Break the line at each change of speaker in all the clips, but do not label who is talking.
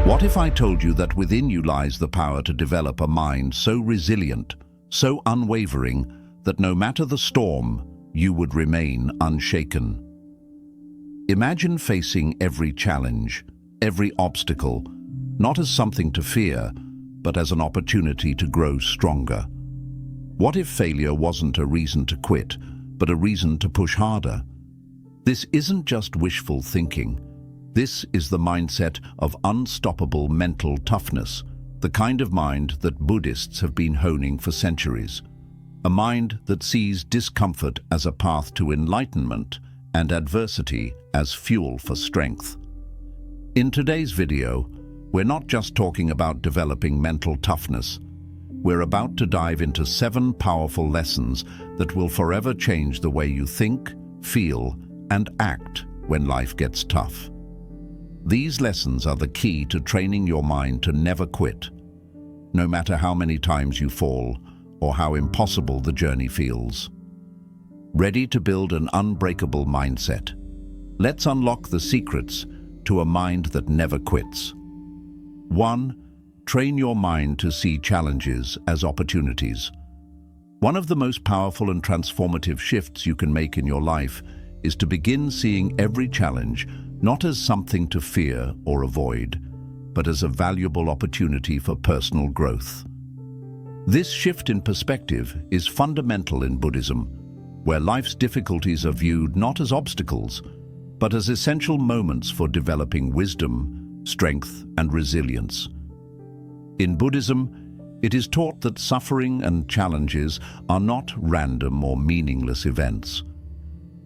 What if I told you that within you lies the power to develop a mind so resilient, so unwavering, that no matter the storm, you would remain unshaken? Imagine facing every challenge, every obstacle, not as something to fear, but as an opportunity to grow stronger. What if failure wasn't a reason to quit, but a reason to push harder? This isn't just wishful thinking. This is the mindset of unstoppable mental toughness, the kind of mind that Buddhists have been honing for centuries. A mind that sees discomfort as a path to enlightenment and adversity as fuel for strength. In today's video, we're not just talking about developing mental toughness. We're about to dive into 7 powerful lessons that will forever change the way you think, feel, and act when life gets tough. These lessons are the key to training your mind to never quit, no matter how many times you fall or how impossible the journey feels. Ready to build an unbreakable mindset? Let's unlock the secrets to a mind that never quits. 1. Train your mind to see challenges as opportunities. One of the most powerful and transformative shifts you can make in your life is to begin seeing every challenge not as something to fear or avoid, but as a valuable opportunity for personal growth. This shift in perspective is fundamental in Buddhism, where life's difficulties are viewed not as obstacles, but as essential moments for developing wisdom, strength, and resilience. In Buddhism, it is taught that suffering and challenges are not random or meaningless events.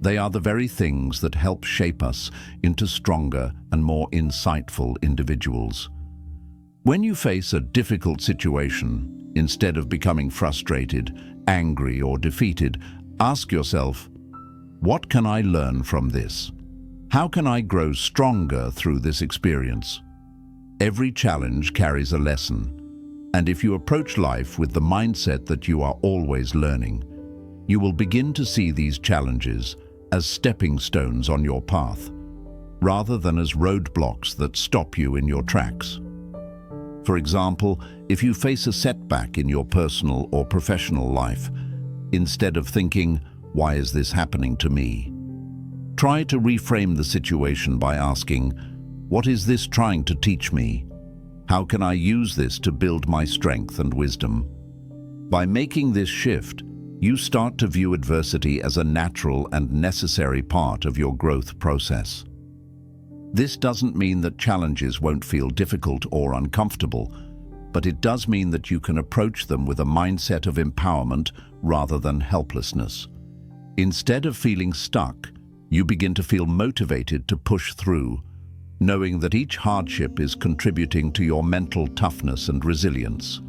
They are the very things that help shape us into stronger and more insightful individuals. When you face a difficult situation, instead of becoming frustrated, angry, or defeated, ask yourself, what can I learn from this? How can I grow stronger through this experience? Every challenge carries a lesson, and if you approach life with the mindset that you are always learning, you will begin to see these challenges as stepping stones on your path, rather than as roadblocks that stop you in your tracks. For example, if you face a setback in your personal or professional life, instead of thinking, "Why is this happening to me?" try to reframe the situation by asking, "What is this trying to teach me? How can I use this to build my strength and wisdom?" By making this shift, you start to view adversity as a natural and necessary part of your growth process. This doesn't mean that challenges won't feel difficult or uncomfortable, but it does mean that you can approach them with a mindset of empowerment rather than helplessness. Instead of feeling stuck, you begin to feel motivated to push through, knowing that each hardship is contributing to your mental toughness and resilience.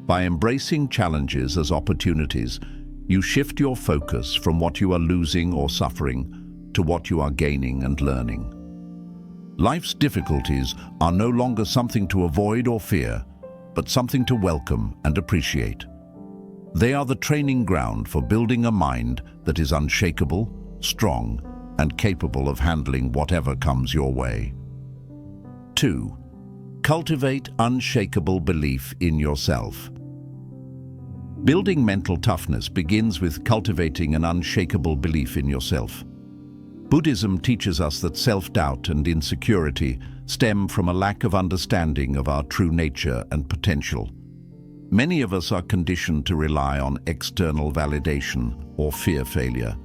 By embracing challenges as opportunities, you shift your focus from what you are losing or suffering to what you are gaining and learning. Life's difficulties are no longer something to avoid or fear, but something to welcome and appreciate. They are the training ground for building a mind that is unshakable, strong, and capable of handling whatever comes your way. 2. Cultivate unshakable belief in yourself. Building mental toughness begins with cultivating an unshakable belief in yourself. Buddhism teaches us that self-doubt and insecurity stem from a lack of understanding of our true nature and potential. Many of us are conditioned to rely on external validation or fear failure.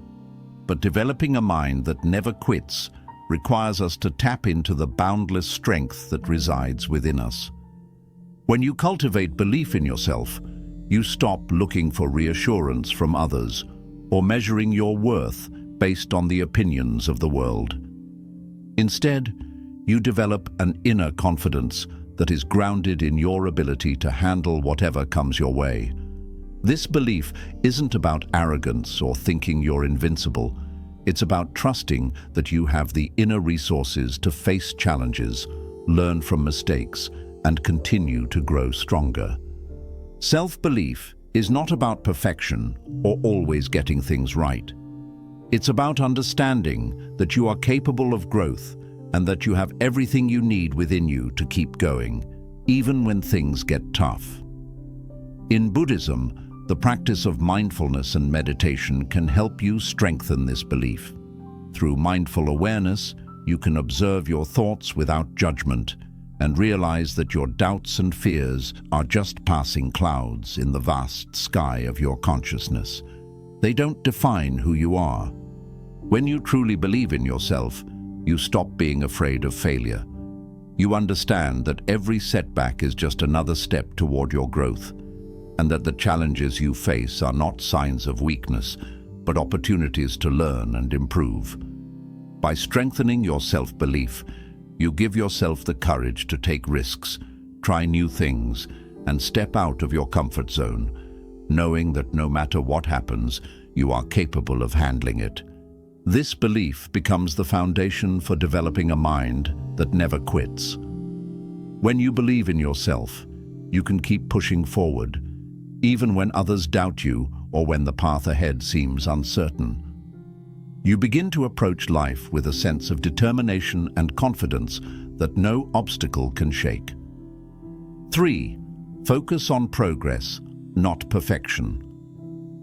But developing a mind that never quits requires us to tap into the boundless strength that resides within us. When you cultivate belief in yourself, you stop looking for reassurance from others or measuring your worth based on the opinions of the world. Instead, you develop an inner confidence that is grounded in your ability to handle whatever comes your way. This belief isn't about arrogance or thinking you're invincible. It's about trusting that you have the inner resources to face challenges, learn from mistakes, and continue to grow stronger. Self-belief is not about perfection or always getting things right. It's about understanding that you are capable of growth and that you have everything you need within you to keep going, even when things get tough. In Buddhism, the practice of mindfulness and meditation can help you strengthen this belief. Through mindful awareness, you can observe your thoughts without judgment and realize that your doubts and fears are just passing clouds in the vast sky of your consciousness. They don't define who you are. When you truly believe in yourself, you stop being afraid of failure. You understand that every setback is just another step toward your growth, and that the challenges you face are not signs of weakness, but opportunities to learn and improve. By strengthening your self-belief, you give yourself the courage to take risks, try new things, and step out of your comfort zone, knowing that no matter what happens, you are capable of handling it. This belief becomes the foundation for developing a mind that never quits. When you believe in yourself, you can keep pushing forward, even when others doubt you or when the path ahead seems uncertain. You begin to approach life with a sense of determination and confidence that no obstacle can shake. 3. Focus on progress, not perfection.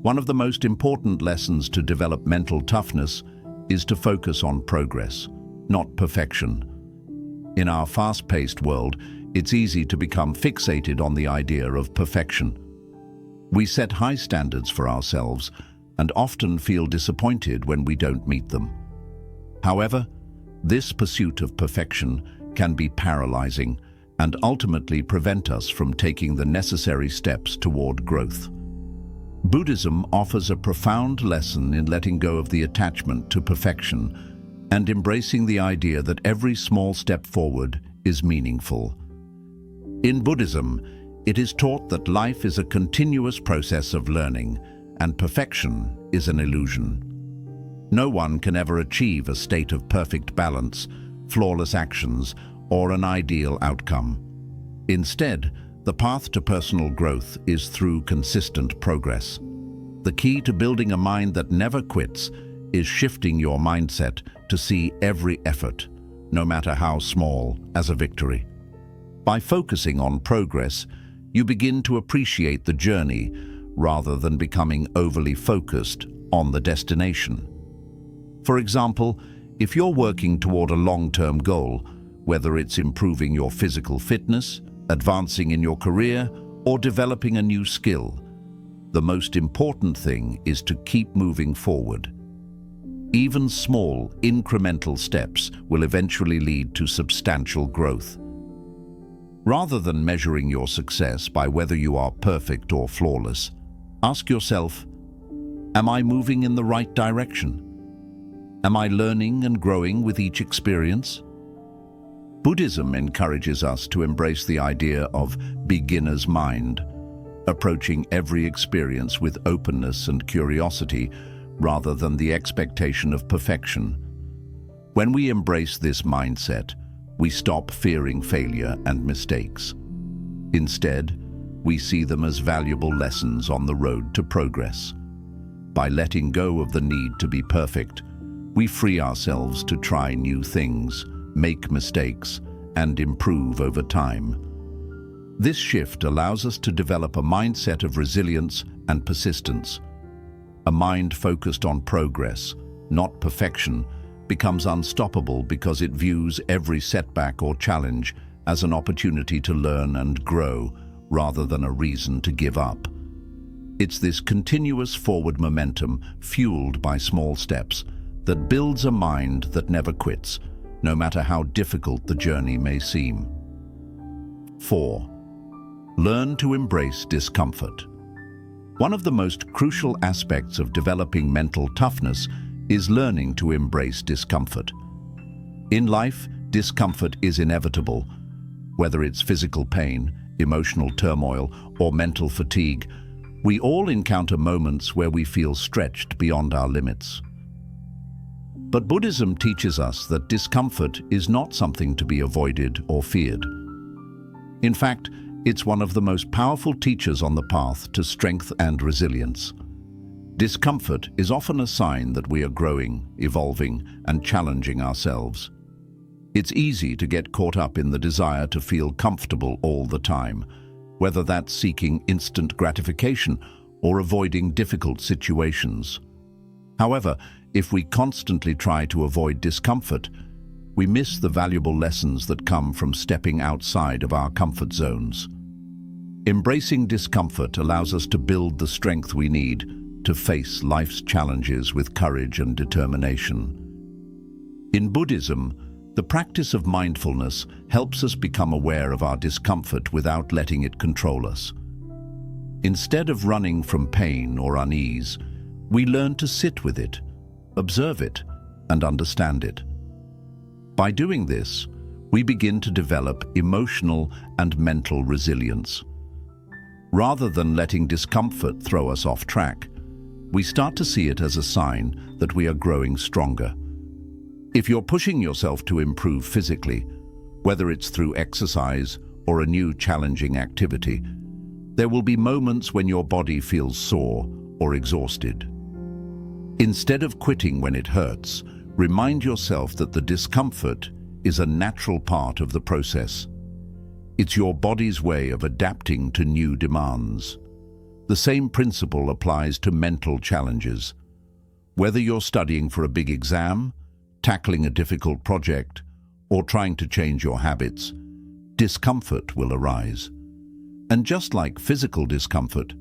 One of the most important lessons to develop mental toughness is to focus on progress, not perfection. In our fast-paced world, it's easy to become fixated on the idea of perfection. We set high standards for ourselves and often feel disappointed when we don't meet them. However, this pursuit of perfection can be paralyzing and ultimately prevent us from taking the necessary steps toward growth. Buddhism offers a profound lesson in letting go of the attachment to perfection and embracing the idea that every small step forward is meaningful. In Buddhism, it is taught that life is a continuous process of learning, and perfection is an illusion. No one can ever achieve a state of perfect balance, flawless actions, or an ideal outcome. Instead, the path to personal growth is through consistent progress. The key to building a mind that never quits is shifting your mindset to see every effort, no matter how small, as a victory. By focusing on progress, you begin to appreciate the journey rather than becoming overly focused on the destination. For example, if you're working toward a long-term goal, whether it's improving your physical fitness, advancing in your career, or developing a new skill, the most important thing is to keep moving forward. Even small, incremental steps will eventually lead to substantial growth. Rather than measuring your success by whether you are perfect or flawless, ask yourself, am I moving in the right direction? Am I learning and growing with each experience? Buddhism encourages us to embrace the idea of beginner's mind, approaching every experience with openness and curiosity rather than the expectation of perfection. When we embrace this mindset, we stop fearing failure and mistakes. Instead, we see them as valuable lessons on the road to progress. By letting go of the need to be perfect, we free ourselves to try new things, make mistakes, and improve over time. This shift allows us to develop a mindset of resilience and persistence. A mind focused on progress, not perfection, becomes unstoppable because it views every setback or challenge as an opportunity to learn and grow rather than a reason to give up. It's this continuous forward momentum, fueled by small steps, that builds a mind that never quits, no matter how difficult the journey may seem. 4. Learn to embrace discomfort. One of the most crucial aspects of developing mental toughness is learning to embrace discomfort. In life, discomfort is inevitable. Whether it's physical pain, emotional turmoil, or mental fatigue, we all encounter moments where we feel stretched beyond our limits. But Buddhism teaches us that discomfort is not something to be avoided or feared. In fact, it's one of the most powerful teachers on the path to strength and resilience. Discomfort is often a sign that we are growing, evolving, and challenging ourselves. It's easy to get caught up in the desire to feel comfortable all the time, whether that's seeking instant gratification or avoiding difficult situations. However, if we constantly try to avoid discomfort, we miss the valuable lessons that come from stepping outside of our comfort zones. Embracing discomfort allows us to build the strength we need to face life's challenges with courage and determination. In Buddhism, the practice of mindfulness helps us become aware of our discomfort without letting it control us. Instead of running from pain or unease, we learn to sit with it, observe it, and understand it. By doing this, we begin to develop emotional and mental resilience. Rather than letting discomfort throw us off track, we start to see it as a sign that we are growing stronger. If you're pushing yourself to improve physically, whether it's through exercise or a new challenging activity, there will be moments when your body feels sore or exhausted. Instead of quitting when it hurts, remind yourself that the discomfort is a natural part of the process. It's your body's way of adapting to new demands. The same principle applies to mental challenges. Whether you're studying for a big exam, tackling a difficult project, or trying to change your habits, discomfort will arise. And just like physical discomfort,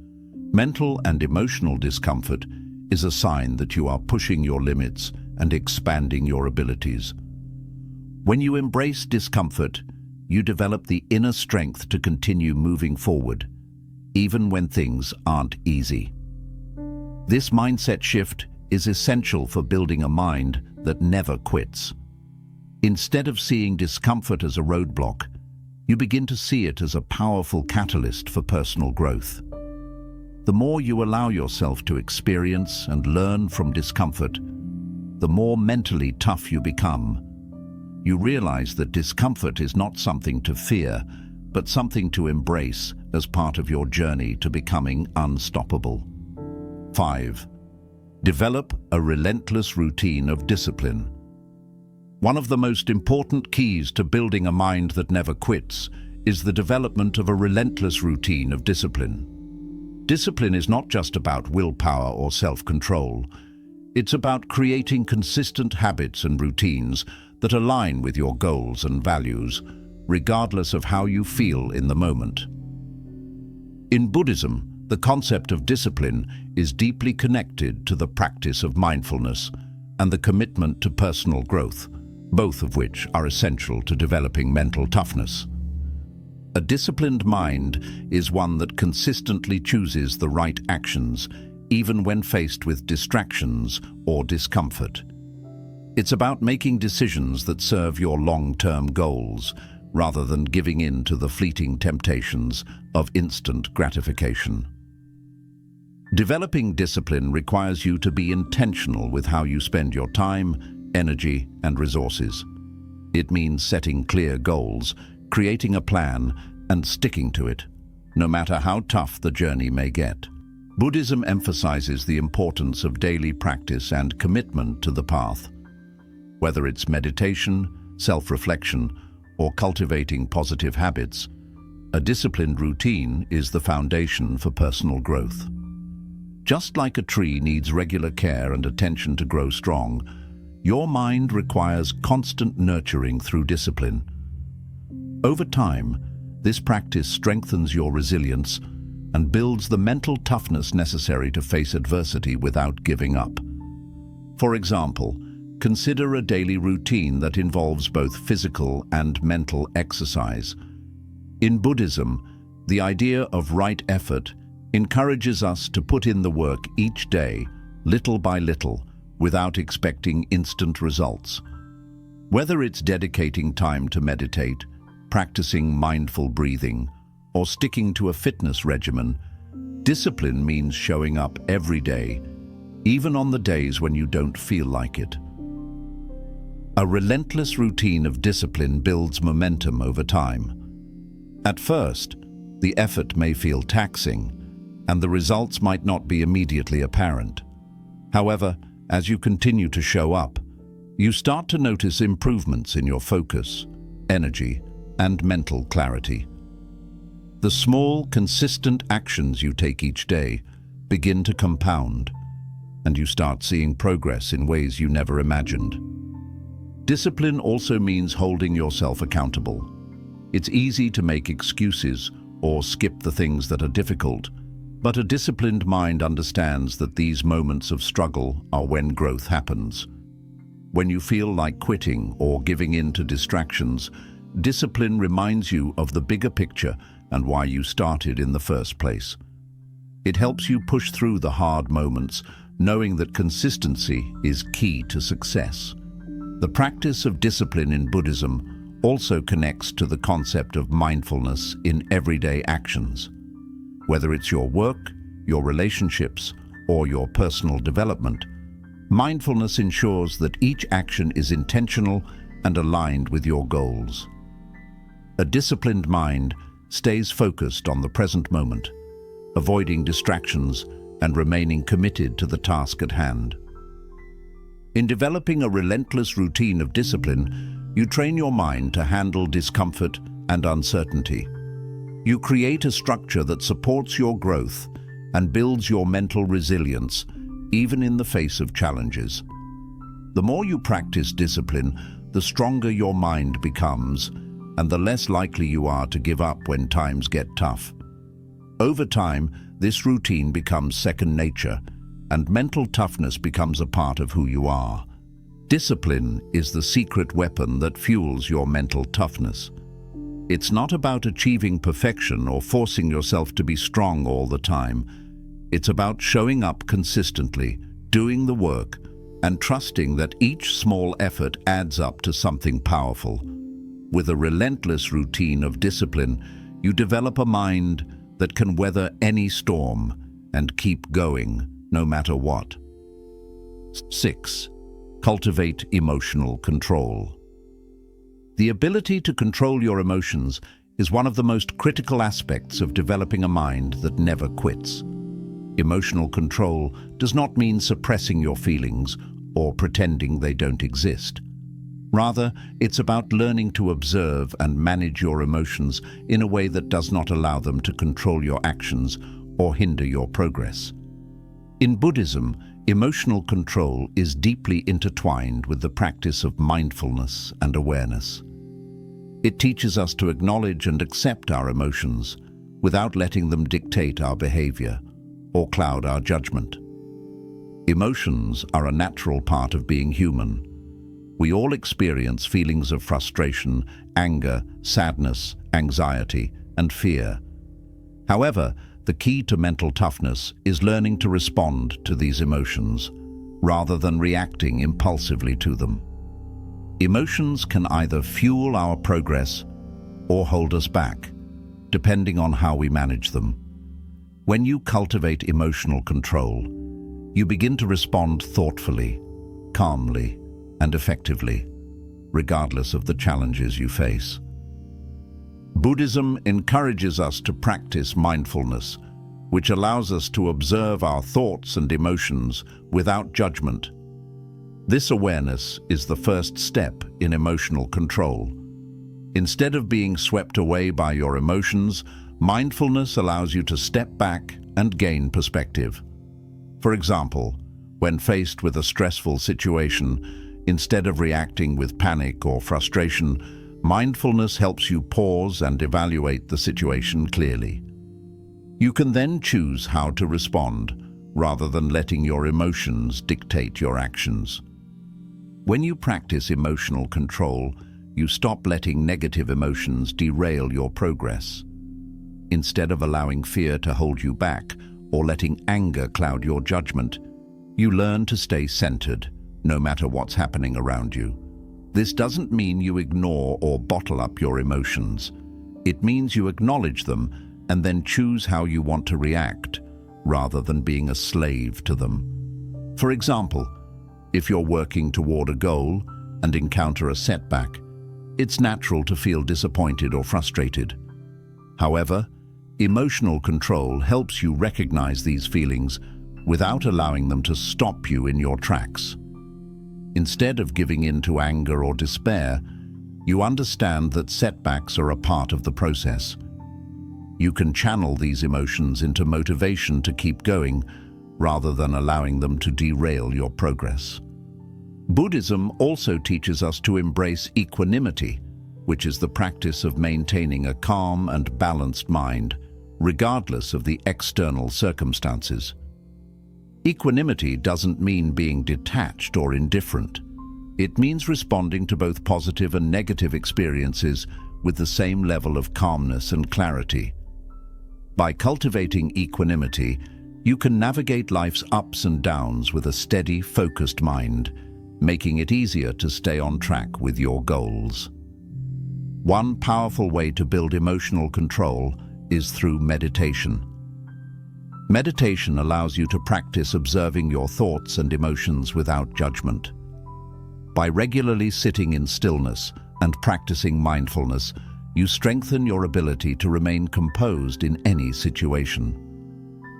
mental and emotional discomfort is a sign that you are pushing your limits and expanding your abilities. When you embrace discomfort, you develop the inner strength to continue moving forward, even when things aren't easy. This mindset shift is essential for building a mind that never quits. Instead of seeing discomfort as a roadblock, you begin to see it as a powerful catalyst for personal growth. The more you allow yourself to experience and learn from discomfort, the more mentally tough you become. You realize that discomfort is not something to fear, but something to embrace as part of your journey to becoming unstoppable. 5. Develop a relentless routine of discipline. One of the most important keys to building a mind that never quits is the development of a relentless routine of discipline. Discipline is not just about willpower or self-control. It's about creating consistent habits and routines that align with your goals and values, regardless of how you feel in the moment. In Buddhism, the concept of discipline is deeply connected to the practice of mindfulness and the commitment to personal growth, both of which are essential to developing mental toughness. A disciplined mind is one that consistently chooses the right actions, even when faced with distractions or discomfort. It's about making decisions that serve your long-term goals, rather than giving in to the fleeting temptations of instant gratification. Developing discipline requires you to be intentional with how you spend your time, energy, and resources. It means setting clear goals, creating a plan, and sticking to it, no matter how tough the journey may get. Buddhism emphasizes the importance of daily practice and commitment to the path. Whether it's meditation, self-reflection, or cultivating positive habits, a disciplined routine is the foundation for personal growth. Just like a tree needs regular care and attention to grow strong, your mind requires constant nurturing through discipline. Over time, this practice strengthens your resilience and builds the mental toughness necessary to face adversity without giving up. For example, consider a daily routine that involves both physical and mental exercise. In Buddhism, the idea of right effort encourages us to put in the work each day, little by little, without expecting instant results. Whether it's dedicating time to meditate, practicing mindful breathing, or sticking to a fitness regimen, discipline means showing up every day, even on the days when you don't feel like it. A relentless routine of discipline builds momentum over time. At first, the effort may feel taxing, and the results might not be immediately apparent. However, as you continue to show up, you start to notice improvements in your focus, energy, and mental clarity. The small, consistent actions you take each day begin to compound, and you start seeing progress in ways you never imagined. Discipline also means holding yourself accountable. It's easy to make excuses or skip the things that are difficult, but a disciplined mind understands that these moments of struggle are when growth happens. When you feel like quitting or giving in to distractions, discipline reminds you of the bigger picture and why you started in the first place. It helps you push through the hard moments, knowing that consistency is key to success. The practice of discipline in Buddhism also connects to the concept of mindfulness in everyday actions. Whether it's your work, your relationships, or your personal development, mindfulness ensures that each action is intentional and aligned with your goals. A disciplined mind stays focused on the present moment, avoiding distractions and remaining committed to the task at hand. In developing a relentless routine of discipline, you train your mind to handle discomfort and uncertainty. You create a structure that supports your growth and builds your mental resilience, even in the face of challenges. The more you practice discipline, the stronger your mind becomes, and the less likely you are to give up when times get tough. Over time, this routine becomes second nature, and mental toughness becomes a part of who you are. Discipline is the secret weapon that fuels your mental toughness. It's not about achieving perfection or forcing yourself to be strong all the time. It's about showing up consistently, doing the work, and trusting that each small effort adds up to something powerful. With a relentless routine of discipline, you develop a mind that can weather any storm and keep going no matter what. 6. Cultivate emotional control. The ability to control your emotions is one of the most critical aspects of developing a mind that never quits. Emotional control does not mean suppressing your feelings or pretending they don't exist. Rather, it's about learning to observe and manage your emotions in a way that does not allow them to control your actions or hinder your progress. In Buddhism, emotional control is deeply intertwined with the practice of mindfulness and awareness. It teaches us to acknowledge and accept our emotions without letting them dictate our behavior or cloud our judgment. Emotions are a natural part of being human. We all experience feelings of frustration, anger, sadness, anxiety, and fear. However, the key to mental toughness is learning to respond to these emotions rather than reacting impulsively to them. Emotions can either fuel our progress or hold us back, depending on how we manage them. When you cultivate emotional control, you begin to respond thoughtfully, calmly, and effectively, regardless of the challenges you face. Buddhism encourages us to practice mindfulness, which allows us to observe our thoughts and emotions without judgment. This awareness is the first step in emotional control. Instead of being swept away by your emotions, mindfulness allows you to step back and gain perspective. For example, when faced with a stressful situation, instead of reacting with panic or frustration, mindfulness helps you pause and evaluate the situation clearly. You can then choose how to respond, rather than letting your emotions dictate your actions. When you practice emotional control, you stop letting negative emotions derail your progress. Instead of allowing fear to hold you back or letting anger cloud your judgment, you learn to stay centered, no matter what's happening around you. This doesn't mean you ignore or bottle up your emotions. It means you acknowledge them and then choose how you want to react, rather than being a slave to them. For example, if you're working toward a goal and encounter a setback, it's natural to feel disappointed or frustrated. However, emotional control helps you recognize these feelings without allowing them to stop you in your tracks. Instead of giving in to anger or despair, you understand that setbacks are a part of the process. You can channel these emotions into motivation to keep going, rather than allowing them to derail your progress. Buddhism also teaches us to embrace equanimity, which is the practice of maintaining a calm and balanced mind, regardless of the external circumstances. Equanimity doesn't mean being detached or indifferent. It means responding to both positive and negative experiences with the same level of calmness and clarity. By cultivating equanimity, you can navigate life's ups and downs with a steady, focused mind, making it easier to stay on track with your goals. One powerful way to build emotional control is through meditation. Meditation allows you to practice observing your thoughts and emotions without judgment. By regularly sitting in stillness and practicing mindfulness, you strengthen your ability to remain composed in any situation.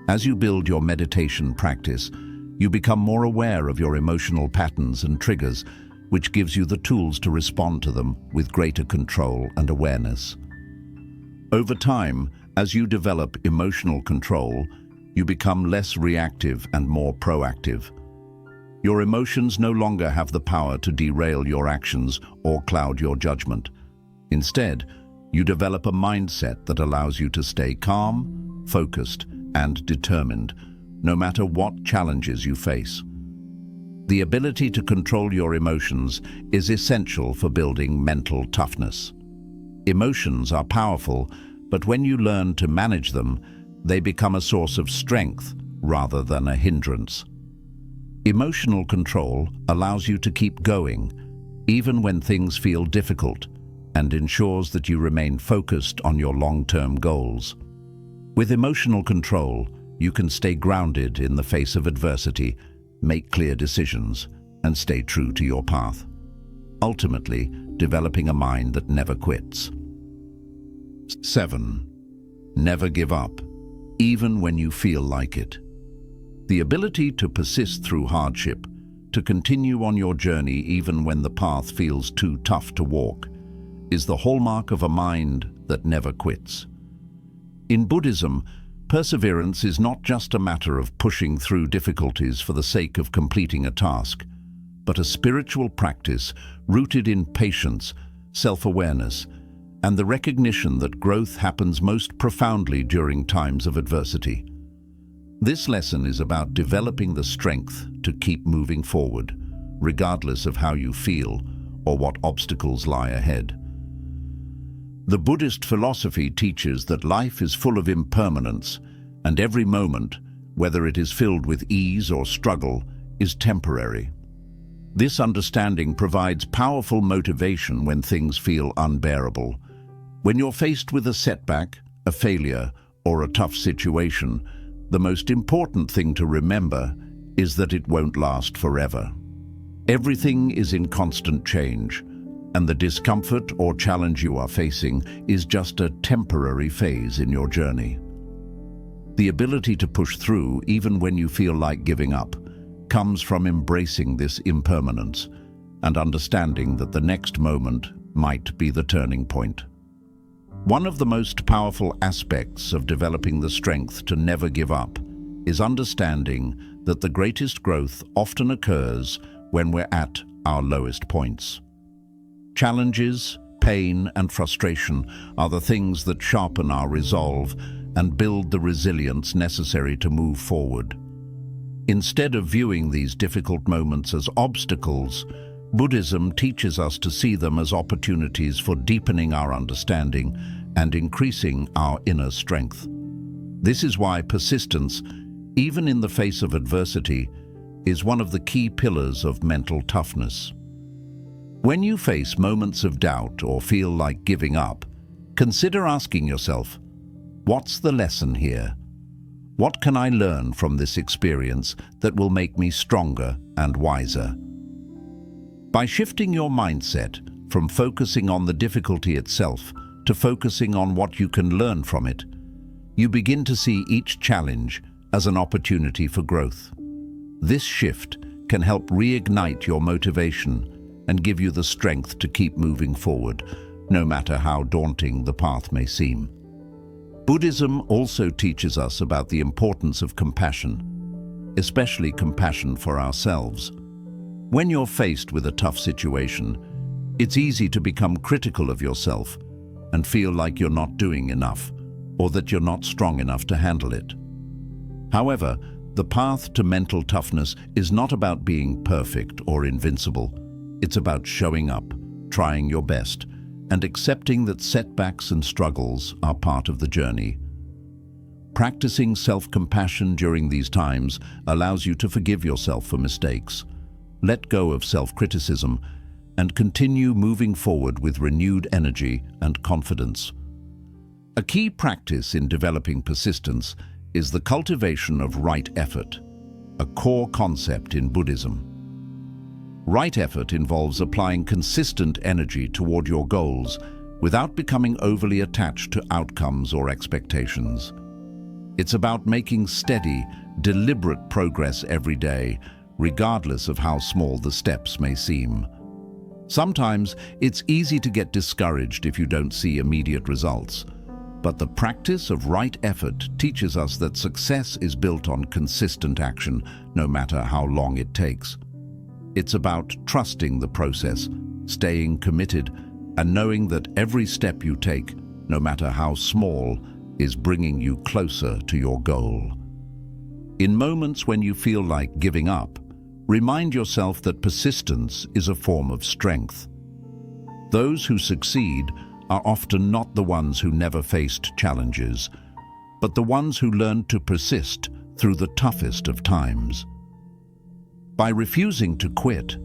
As you build your meditation practice, you become more aware of your emotional patterns and triggers, which gives you the tools to respond to them with greater control and awareness. Over time, as you develop emotional control, you become less reactive and more proactive. Your emotions no longer have the power to derail your actions or cloud your judgment. Instead, you develop a mindset that allows you to stay calm, focused, and determined, no matter what challenges you face. The ability to control your emotions is essential for building mental toughness. Emotions are powerful, but when you learn to manage them, they become a source of strength rather than a hindrance. Emotional control allows you to keep going, even when things feel difficult, and ensures that you remain focused on your long-term goals. With emotional control, you can stay grounded in the face of adversity, make clear decisions, and stay true to your path, ultimately developing a mind that never quits. 7. Never give up, even when you feel like it. The ability to persist through hardship, to continue on your journey even when the path feels too tough to walk, is the hallmark of a mind that never quits. In Buddhism, perseverance is not just a matter of pushing through difficulties for the sake of completing a task, but a spiritual practice rooted in patience, self-awareness, and the recognition that growth happens most profoundly during times of adversity. This lesson is about developing the strength to keep moving forward, regardless of how you feel or what obstacles lie ahead. The Buddhist philosophy teaches that life is full of impermanence, and every moment, whether it is filled with ease or struggle, is temporary. This understanding provides powerful motivation when things feel unbearable. When you're faced with a setback, a failure, or a tough situation, the most important thing to remember is that it won't last forever. Everything is in constant change, and the discomfort or challenge you are facing is just a temporary phase in your journey. The ability to push through even when you feel like giving up comes from embracing this impermanence and understanding that the next moment might be the turning point. One of the most powerful aspects of developing the strength to never give up is understanding that the greatest growth often occurs when we're at our lowest points. Challenges, pain, and frustration are the things that sharpen our resolve and build the resilience necessary to move forward. Instead of viewing these difficult moments as obstacles, Buddhism teaches us to see them as opportunities for deepening our understanding and increasing our inner strength. This is why persistence, even in the face of adversity, is one of the key pillars of mental toughness. When you face moments of doubt or feel like giving up, consider asking yourself, what's the lesson here? What can I learn from this experience that will make me stronger and wiser? By shifting your mindset from focusing on the difficulty itself to focusing on what you can learn from it, you begin to see each challenge as an opportunity for growth. This shift can help reignite your motivation and give you the strength to keep moving forward, no matter how daunting the path may seem. Buddhism also teaches us about the importance of compassion, especially compassion for ourselves. When you're faced with a tough situation, it's easy to become critical of yourself and feel like you're not doing enough or that you're not strong enough to handle it. However, the path to mental toughness is not about being perfect or invincible. It's about showing up, trying your best, and accepting that setbacks and struggles are part of the journey. Practicing self-compassion during these times allows you to forgive yourself for mistakes, let go of self-criticism, and continue moving forward with renewed energy and confidence. A key practice in developing persistence is the cultivation of right effort, a core concept in Buddhism. Right effort involves applying consistent energy toward your goals without becoming overly attached to outcomes or expectations. It's about making steady, deliberate progress every day, regardless of how small the steps may seem. Sometimes it's easy to get discouraged if you don't see immediate results, but the practice of right effort teaches us that success is built on consistent action, no matter how long it takes. It's about trusting the process, staying committed, and knowing that every step you take, no matter how small, is bringing you closer to your goal. In moments when you feel like giving up, remind yourself that persistence is a form of strength. Those who succeed are often not the ones who never faced challenges, but the ones who learned to persist through the toughest of times. By refusing to quit,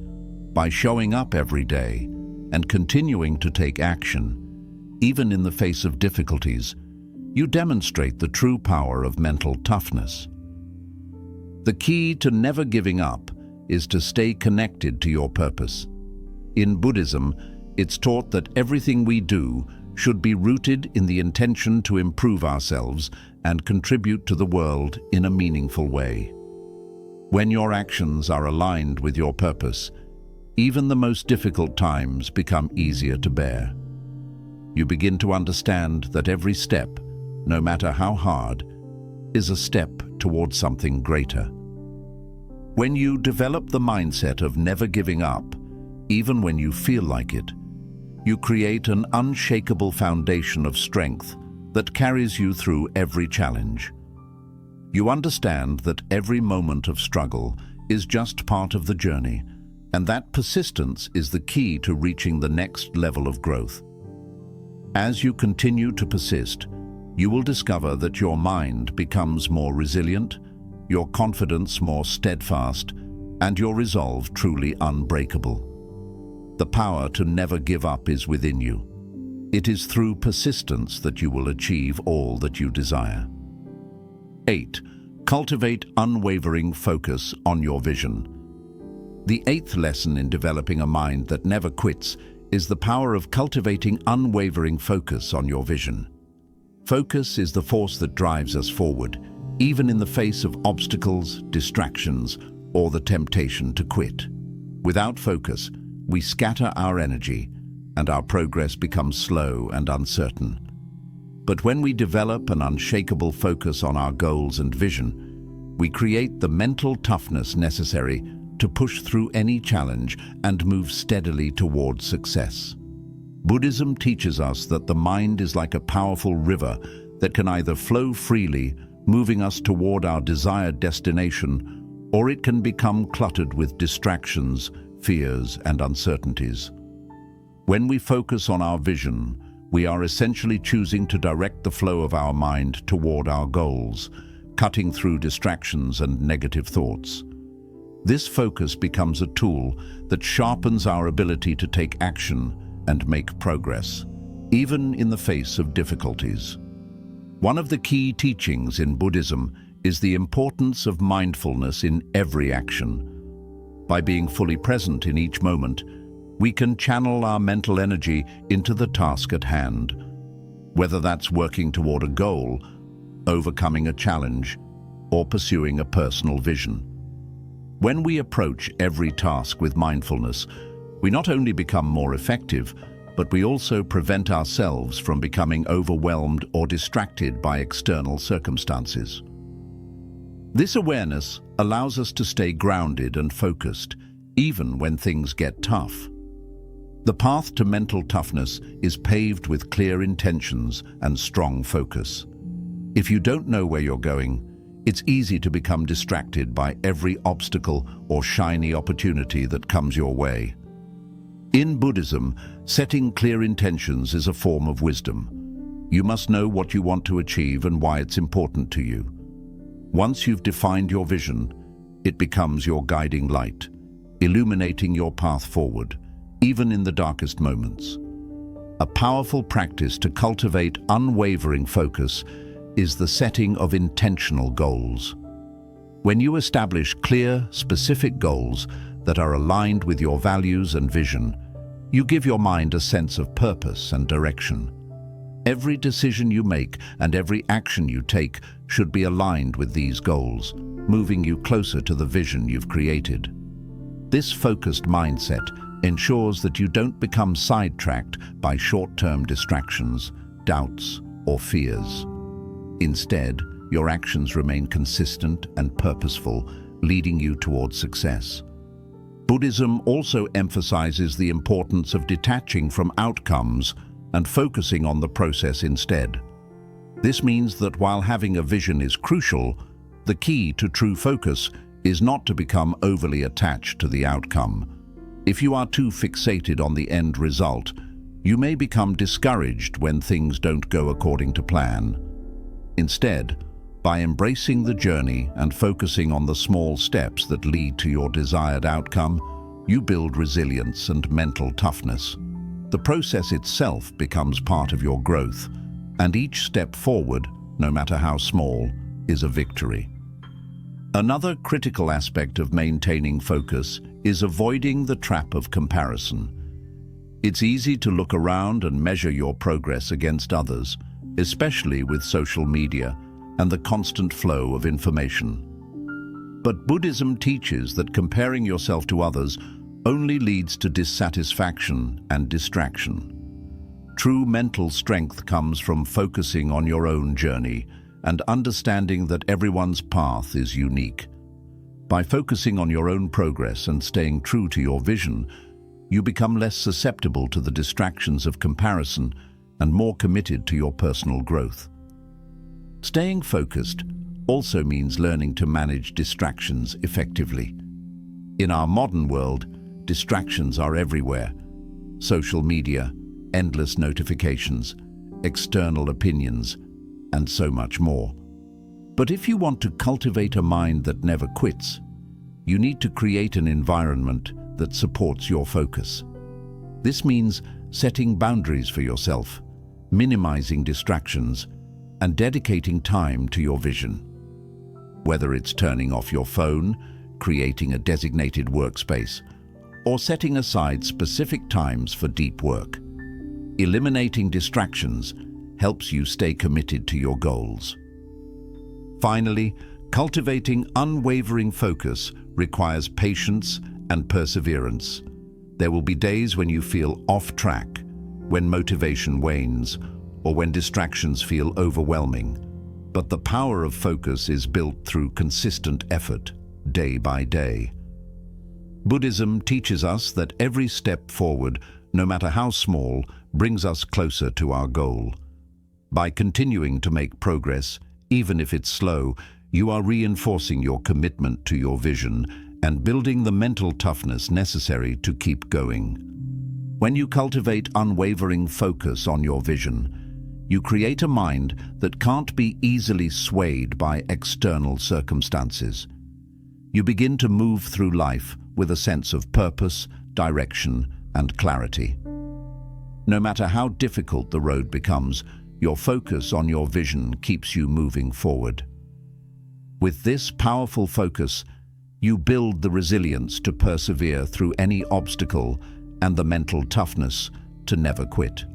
by showing up every day, and continuing to take action, even in the face of difficulties, you demonstrate the true power of mental toughness. The key to never giving up is to stay connected to your purpose. In Buddhism, it's taught that everything we do should be rooted in the intention to improve ourselves and contribute to the world in a meaningful way. When your actions are aligned with your purpose, even the most difficult times become easier to bear. You begin to understand that every step, no matter how hard, is a step towards something greater. When you develop the mindset of never giving up, even when you feel like it, you create an unshakable foundation of strength that carries you through every challenge. You understand that every moment of struggle is just part of the journey, and that persistence is the key to reaching the next level of growth. As you continue to persist, you will discover that your mind becomes more resilient, your confidence more steadfast, and your resolve truly unbreakable. The power to never give up is within you. It is through persistence that you will achieve all that you desire. 8. Cultivate unwavering focus on your vision. The 8th lesson in developing a mind that never quits is the power of cultivating unwavering focus on your vision. Focus is the force that drives us forward, even in the face of obstacles, distractions, or the temptation to quit. Without focus, we scatter our energy, and our progress becomes slow and uncertain. But when we develop an unshakable focus on our goals and vision, we create the mental toughness necessary to push through any challenge and move steadily towards success. Buddhism teaches us that the mind is like a powerful river that can either flow freely, moving us toward our desired destination, or it can become cluttered with distractions, fears, and uncertainties. When we focus on our vision, we are essentially choosing to direct the flow of our mind toward our goals, cutting through distractions and negative thoughts. This focus becomes a tool that sharpens our ability to take action and make progress, even in the face of difficulties. One of the key teachings in Buddhism is the importance of mindfulness in every action. By being fully present in each moment, we can channel our mental energy into the task at hand, whether that's working toward a goal, overcoming a challenge, or pursuing a personal vision. When we approach every task with mindfulness, we not only become more effective, but we also prevent ourselves from becoming overwhelmed or distracted by external circumstances. This awareness allows us to stay grounded and focused, even when things get tough. The path to mental toughness is paved with clear intentions and strong focus. If you don't know where you're going, it's easy to become distracted by every obstacle or shiny opportunity that comes your way. In Buddhism, setting clear intentions is a form of wisdom. You must know what you want to achieve and why it's important to you. Once you've defined your vision, it becomes your guiding light, illuminating your path forward, even in the darkest moments. A powerful practice to cultivate unwavering focus is the setting of intentional goals. When you establish clear, specific goals that are aligned with your values and vision, you give your mind a sense of purpose and direction. Every decision you make and every action you take should be aligned with these goals, moving you closer to the vision you've created. This focused mindset ensures that you don't become sidetracked by short-term distractions, doubts, or fears. Instead, your actions remain consistent and purposeful, leading you towards success. Buddhism also emphasizes the importance of detaching from outcomes and focusing on the process instead. This means that while having a vision is crucial, the key to true focus is not to become overly attached to the outcome. If you are too fixated on the end result, you may become discouraged when things don't go according to plan. Instead, by embracing the journey and focusing on the small steps that lead to your desired outcome, you build resilience and mental toughness. The process itself becomes part of your growth, and each step forward, no matter how small, is a victory. Another critical aspect of maintaining focus is avoiding the trap of comparison. It's easy to look around and measure your progress against others, especially with social media and the constant flow of information. But Buddhism teaches that comparing yourself to others only leads to dissatisfaction and distraction. True mental strength comes from focusing on your own journey and understanding that everyone's path is unique. By focusing on your own progress and staying true to your vision, you become less susceptible to the distractions of comparison and more committed to your personal growth. Staying focused also means learning to manage distractions effectively. In our modern world, distractions are everywhere. Social media, endless notifications, external opinions, and so much more. But if you want to cultivate a mind that never quits, you need to create an environment that supports your focus. This means setting boundaries for yourself, minimizing distractions, and dedicating time to your vision. Whether it's turning off your phone, creating a designated workspace, or setting aside specific times for deep work. Eliminating distractions helps you stay committed to your goals. Finally, cultivating unwavering focus requires patience and perseverance. There will be days when you feel off track, when motivation wanes, or when distractions feel overwhelming. But the power of focus is built through consistent effort, day by day. Buddhism teaches us that every step forward, no matter how small, brings us closer to our goal. By continuing to make progress, even if it's slow, you are reinforcing your commitment to your vision and building the mental toughness necessary to keep going. When you cultivate unwavering focus on your vision, you create a mind that can't be easily swayed by external circumstances. You begin to move through life with a sense of purpose, direction, and clarity. No matter how difficult the road becomes, your focus on your vision keeps you moving forward. With this powerful focus, you build the resilience to persevere through any obstacle and the mental toughness to never quit.